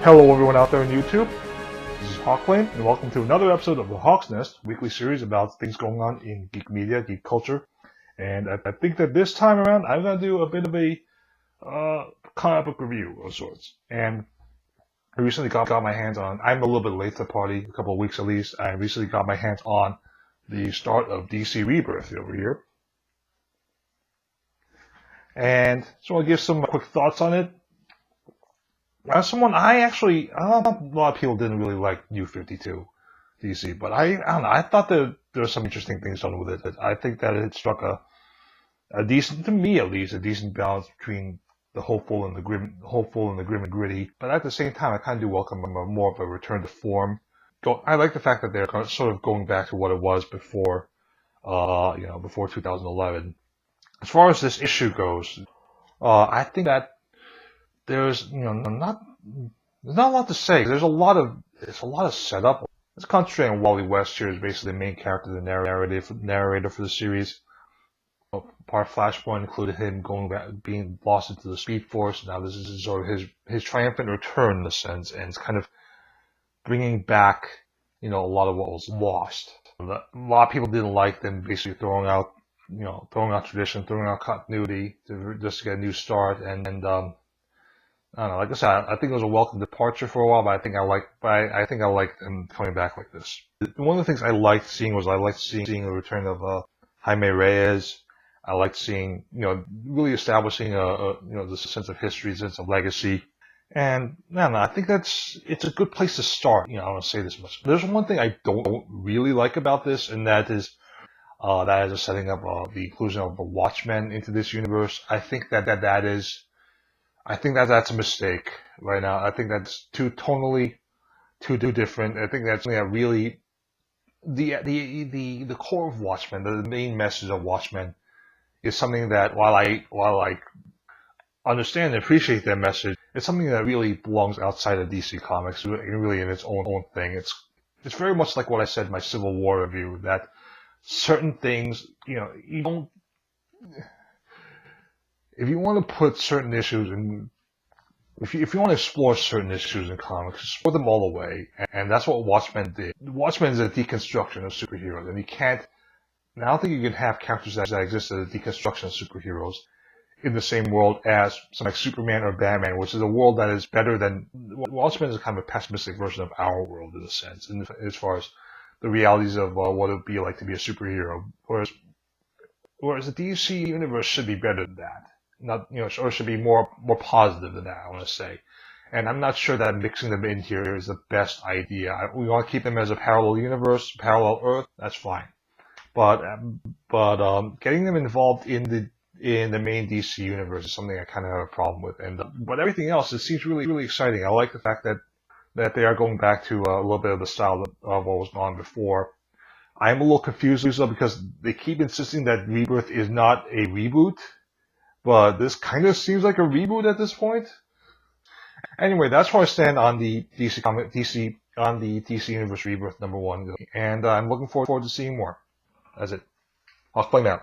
Hello everyone out there on YouTube, this is Hawkplane, and welcome to another episode of the Hawk's Nest, weekly series about things going on in geek media, geek culture. And I think that this time around, I'm going to do a bit of a comic book review of sorts. And I recently got my hands on, I'm a little bit late to the party, a couple of weeks at least, I recently got my hands on the start of DC Rebirth over here. And so I'll give some quick thoughts on it. As someone, I don't know, a lot of people didn't really like New 52 DC, but I don't know, I thought there were some interesting things done with it. I think that it struck a decent, to me at least, a decent balance between the hopeful and the grim and gritty. But at the same time, I kind of do welcome more of a return to form. I like the fact that they're sort of going back to what it was before, before 2011. As far as this issue goes, I think that there's not a lot to say. It's a lot of setup. Let's concentrate on Wally West here, is basically the main character, the narrator for the series. Part of Flashpoint included him going back, being lost into the Speed Force. Now this is sort of his triumphant return in a sense, and it's kind of bringing back a lot of what was lost. A lot of people didn't like them basically throwing out tradition, throwing out continuity just to get a new start, and I don't know. Like I said, I think it was a welcome departure for a while, but I think I liked them coming back like this. One of the things I liked seeing the return of Jaime Reyes. I liked seeing, really establishing this sense of history, sense of legacy, and I don't know. I think it's a good place to start. I don't want to say this much. There's one thing I don't really like about this, and that is the setting up the inclusion of the Watchmen into this universe. I think that's a mistake right now. I think that's too different. I think that's really the core of Watchmen, the main message of Watchmen, is something that while I understand and appreciate that message, it's something that really belongs outside of DC Comics, really in its own thing. It's very much like what I said in my Civil War review, that certain things, you don't. If you want to put certain issues in, if you want to explore certain issues in comics, explore them all the way, and that's what Watchmen did. Watchmen is a deconstruction of superheroes, and I don't think you can have characters that exist as a deconstruction of superheroes in the same world as something like Superman or Batman, which is a world that is better than. Watchmen is kind of a pessimistic version of our world in a sense, as far as the realities of what it would be like to be a superhero, whereas the DC universe should be better than that. Not, or should be more positive than that, I want to say. And I'm not sure that mixing them in here is the best idea. We want to keep them as a parallel universe, parallel Earth, that's fine. But getting them involved in the main DC universe is something I kind of have a problem with. But everything else, it seems really, really exciting. I like the fact that they are going back to a little bit of the style of what was gone before. I'm a little confused though, because they keep insisting that Rebirth is not a reboot. But this kind of seems like a reboot at this point. Anyway, that's where I stand on the DC Universe Rebirth #1, and I'm looking forward to seeing more. That's it. I'll explain now.